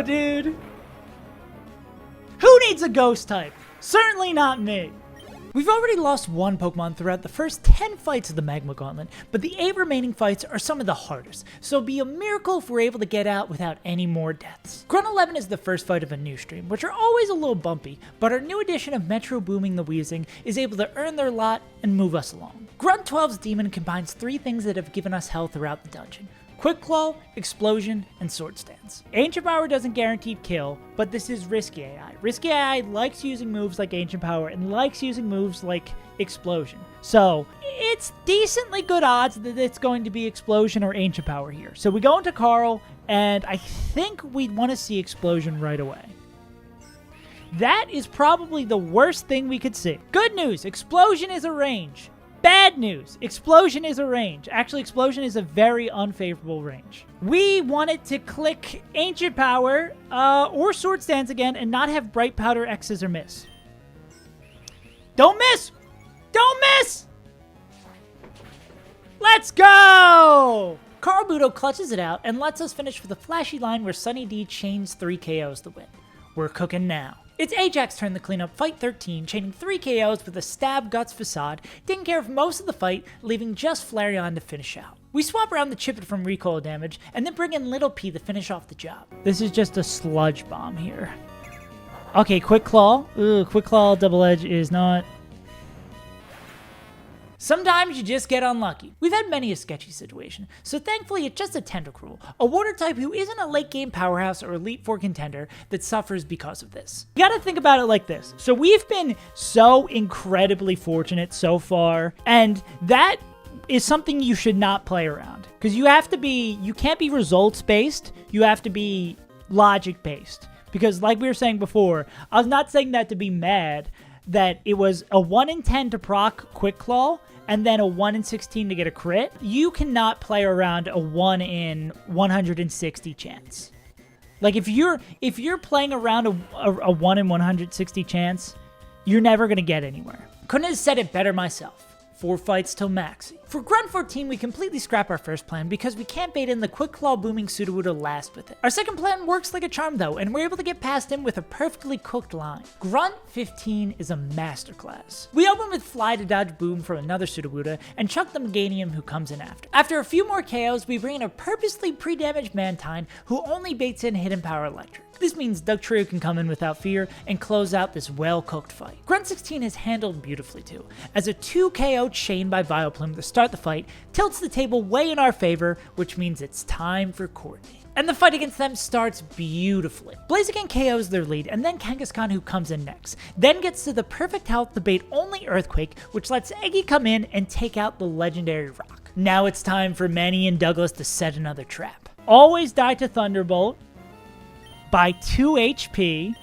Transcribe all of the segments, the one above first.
dude. Who needs a ghost type? Certainly not me. We've already lost one Pokemon throughout the first 10 fights of the Magma Gauntlet, but the 8 remaining fights are some of the hardest, so it'd be a miracle if we're able to get out without any more deaths. Grunt 11 is the first fight of a new stream, which are always a little bumpy, but our new addition of Metro Booming the Weezing is able to earn their lot and move us along. Grunt 12's Demon combines 3 things that have given us health throughout the dungeon: Quick Claw, Explosion, and Sword Stance. Ancient Power doesn't guarantee kill, but this is Risky AI. Risky AI likes using moves like Ancient Power and likes using moves like Explosion. So, it's decently good odds that it's going to be Explosion or Ancient Power here. So we go into Carl, and I think we want to see Explosion right away. That is probably the worst thing we could see. Good news, Explosion is a range. Bad news, Explosion is a range. Actually, Explosion is a very unfavorable range. We wanted to click Ancient Power or Sword Stance again and not have Bright Powder X's or miss. Don't miss! Don't miss! Let's go! Carl Budo clutches it out and lets us finish with a flashy line where Sunny D chains 3 KOs to win. We're cooking now. It's Ajax's turn to clean up Fight 13, chaining 3 KOs with a Stab Guts Facade, taking care of most of the fight, leaving just Flareon to finish out. We swap around the Chip from recoil damage, and then bring in Little P to finish off the job. This is just a Sludge Bomb here. Okay, Quick Claw. Ooh, Quick Claw Double Edge is not... Sometimes you just get unlucky. We've had many a sketchy situation, so thankfully it's just a Tentacruel, a water type who isn't a late game powerhouse or Elite Four contender that suffers because of this. You gotta think about it like this. So we've been so incredibly fortunate so far, and that is something you should not play around. Because you can't be results based, you have to be logic based. Because like we were saying before, I was not saying that to be mad that it was a 1 in 10 to proc Quick Claw, and then a 1 in 16 to get a crit. You cannot play around a 1 in 160 chance. Like if you're playing around a 1 in 160 chance, you're never gonna get anywhere. Couldn't have said it better myself. 4 fights till Maxi. For Grunt 14, we completely scrap our first plan because we can't bait in the Quick Claw Booming Sudowoodo last with it. Our second plan works like a charm though, and we're able to get past him with a perfectly cooked line. Grunt 15 is a masterclass. We open with Fly to dodge Boom from another Sudowoodo and chuck the Meganium who comes in after. After a few more KOs, we bring in a purposely pre-damaged Mantine who only baits in Hidden Power Electric. This means Dugtrio can come in without fear and close out this well-cooked fight. Grunt 16 is handled beautifully too, as a 2 KO chain by Vileplume to start the fight tilts the table way in our favor, which means it's time for Courtney. And the fight against them starts beautifully. Blaziken KOs their lead, and then Kangaskhan who comes in next. Then gets to the perfect health to bait only Earthquake, which lets Eggy come in and take out the legendary rock. Now it's time for Manny and Douglas to set another trap. Always die to Thunderbolt by 2 HP,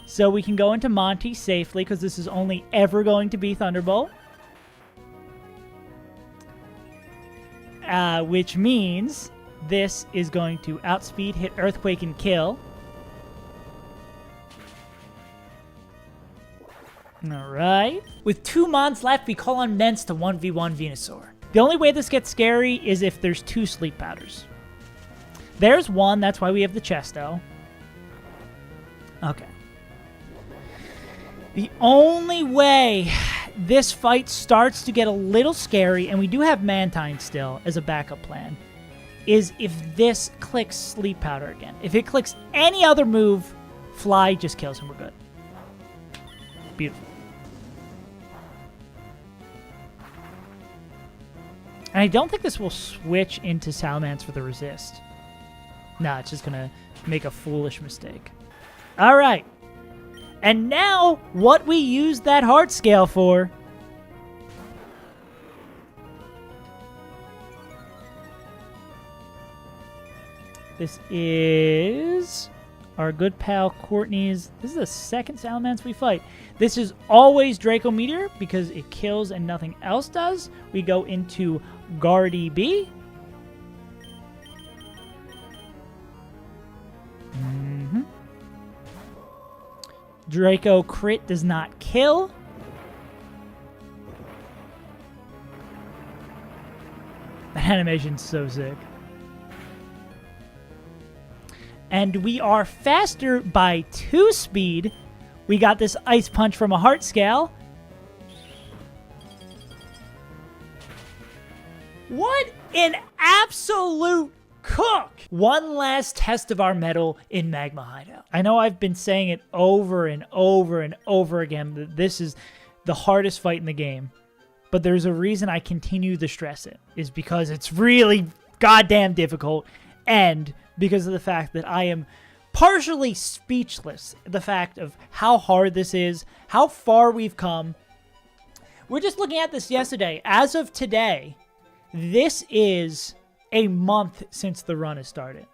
so we can go into Monty safely, because this is only ever going to be Thunderbolt. Which means this is going to outspeed, hit Earthquake, and kill. Alright. With 2 Mons left, we call on Mence to 1v1 Venusaur. The only way this gets scary is if there's 2 Sleep Powders. There's 1, that's why we have the Chesto. Okay. The only way this fight starts to get a little scary, and we do have Mantine still as a backup plan, is if this clicks Sleep Powder again. If it clicks any other move, Fly just kills him. We're good. Beautiful. And I don't think this will switch into Salamence for the resist. Nah, it's just going to make a foolish mistake. All right. And now, what we use that heart scale for. This is our good pal Courtney's. This is the second Salamence we fight. This is always Draco Meteor because it kills and nothing else does. We go into Guardy B. Draco crit does not kill. That animation's so sick. And we are faster by 2 speed. We got this Ice Punch from a Heart Scale. What an absolute cook! One last test of our mettle in Magma Hideout. I know I've been saying it over and over and over again that this is the hardest fight in the game. But there's a reason I continue to stress it, is because it's really goddamn difficult, and because of the fact that I am partially speechless. The fact of how hard this is, how far we've come. We're just looking at this yesterday. As of today, this is a month since the run has started.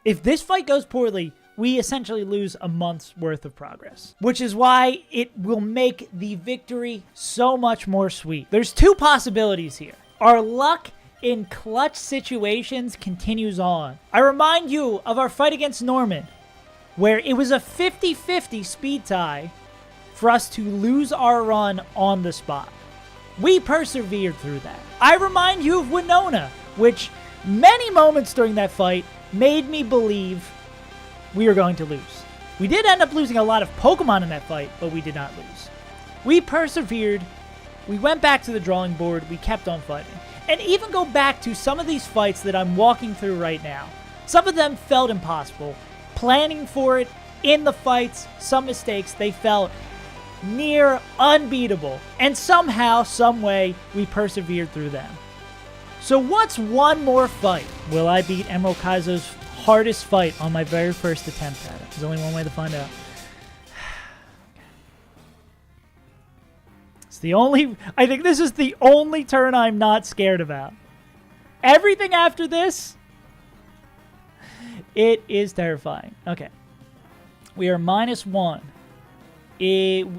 If this fight goes poorly, we essentially lose a month's worth of progress, which is why it will make the victory so much more sweet. There's 2 possibilities here. Our luck in clutch situations continues on. I remind you of our fight against Norman, where it was a 50-50 speed tie for us to lose our run on the spot. We persevered through that. I remind you of Winona, which many moments during that fight made me believe we were going to lose. We did end up losing a lot of Pokemon in that fight, but we did not lose. We persevered. We went back to the drawing board. We kept on fighting. And even go back to some of these fights that I'm walking through right now. Some of them felt impossible. Planning for it in the fights, some mistakes, they felt near unbeatable. And somehow, some way, we persevered through them. So what's one more fight? Will I beat Emerald Kaizo's hardest fight on my very first attempt at it? There's only one way to find out. It's the only... I think this is the only turn I'm not scared about. Everything after this, it is terrifying. Okay. We are -1.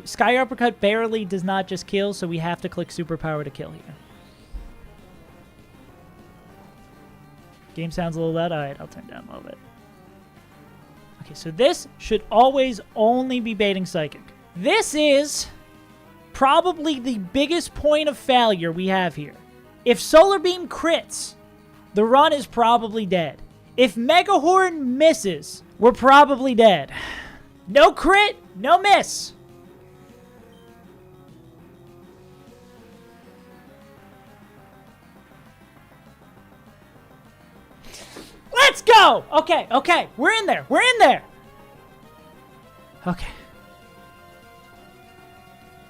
Sky Uppercut barely does not just kill, so we have to click Superpower to kill here. Game sounds a little loud. Alright, I'll turn it down a little bit. Okay, so this should always only be baiting Psychic. This is probably the biggest point of failure we have here. If Solar Beam crits, the run is probably dead. If Mega Horn misses, we're probably dead. No crit, no miss. Let's go! Okay, okay. We're in there. We're in there. Okay.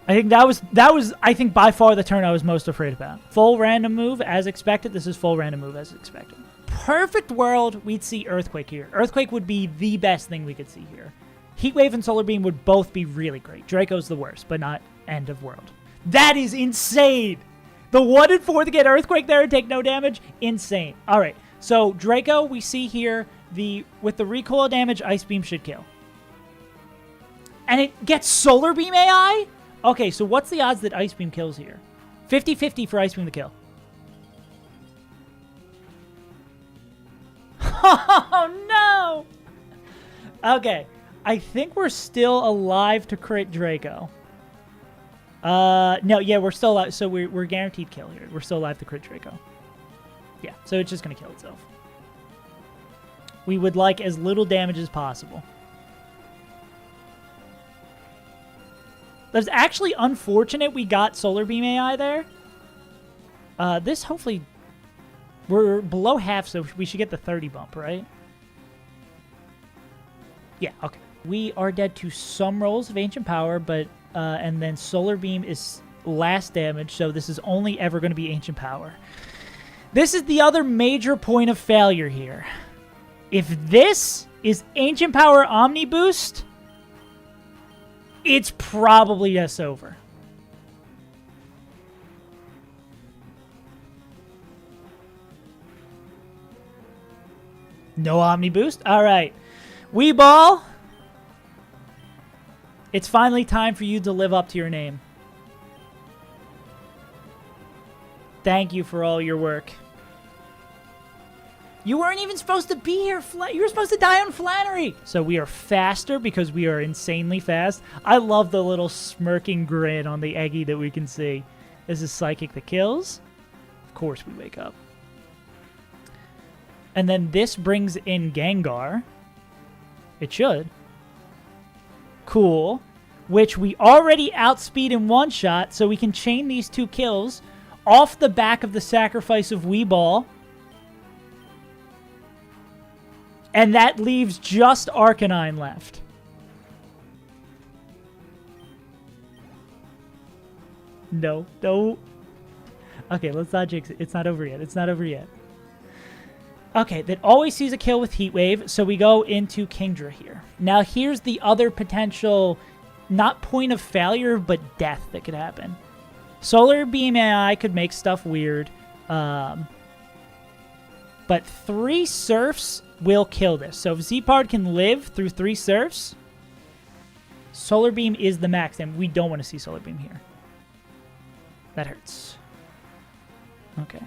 I think that was I think by far the turn I was most afraid about. Full random move as expected. This is full random move as expected. Perfect world, we'd see Earthquake here. Earthquake would be the best thing we could see here. Heat Wave and Solar Beam would both be really great. Draco's the worst, but not end of world. That is insane! The 1 and 4 to get Earthquake there and take no damage? Insane. Alright, so Draco, we see here, with the recoil damage, Ice Beam should kill. And it gets Solar Beam AI? Okay, so what's the odds that Ice Beam kills here? 50-50 for Ice Beam to kill. Oh, no! Okay, I think we're still alive to crit Draco. No, yeah, we're still alive, so we're guaranteed kill here. We're still alive to crit Draco. Yeah, so it's just going to kill itself. We would like as little damage as possible. That's actually unfortunate we got Solar Beam AI there. This hopefully... We're below half, so we should get the 30 bump, right? Yeah, okay. We are dead to some rolls of Ancient Power, but... and then Solar Beam is last damage, so this is only ever going to be Ancient Power. This is the other major point of failure here. If this is Ancient Power Omni Boost... it's probably just over. No Omni Boost? Alright. Weeball. It's finally time for you to live up to your name. Thank you for all your work. You weren't even supposed to be here. You were supposed to die on Flannery. So we are faster because we are insanely fast. I love the little smirking grin on the Eggy that we can see. This is Psychic that kills. Of course we wake up. And then this brings in Gengar. It should. Cool. Which we already outspeed in one shot, so we can chain these 2 kills off the back of the sacrifice of Weeball. And that leaves just Arcanine left. No. Okay, let's not jinx it. It's not over yet. Okay, that always sees a kill with Heat Wave, so we go into Kingdra here. Now here's the other potential, not point of failure, but death that could happen. Solar Beam AI could make stuff weird, but 3 Surfs will kill this. So if Zeepard can live through 3 Surfs, Solar Beam is the max, and we don't want to see Solar Beam here. That hurts. Okay.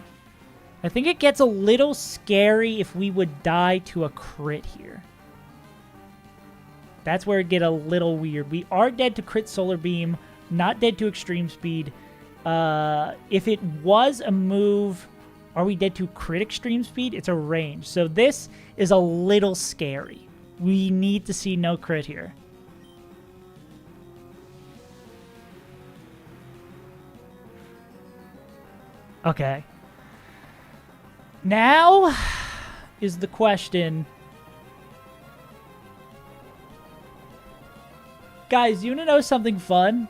I think it gets a little scary if we would die to a crit here. That's where it get a little weird. We are dead to crit Solar Beam, not dead to Extreme Speed. If it was a move, are we dead to crit Extreme Speed? It's a range. So this is a little scary. We need to see no crit here. Okay. Now is the question. Guys, you want to know something fun?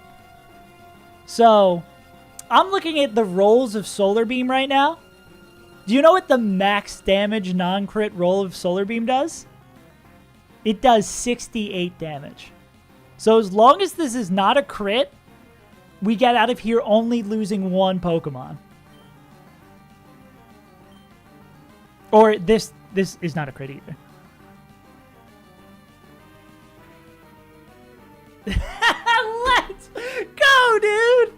So, I'm looking at the rolls of Solar Beam right now. Do you know what the max damage non-crit roll of Solar Beam does? It does 68 damage. So as long as this is not a crit, we get out of here only losing 1 Pokemon. Or this is not a crit either. Let's go, dude! And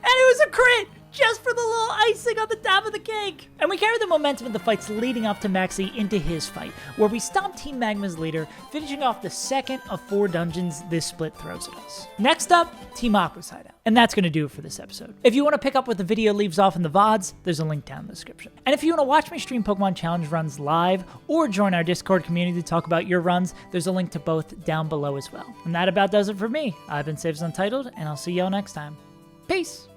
it was a crit! Just for the little icing on the top of the cake! And we carry the momentum of the fights leading up to Maxie into his fight, where we stomp Team Magma's leader, finishing off the second of 4 dungeons this split throws at us. Next up, Team Aqua's Hideout. And that's going to do it for this episode. If you want to pick up what the video leaves off in the VODs, there's a link down in the description. And if you want to watch me stream Pokemon Challenge runs live, or join our Discord community to talk about your runs, there's a link to both down below as well. And that about does it for me. I've been Saves Untitled, and I'll see y'all next time. Peace!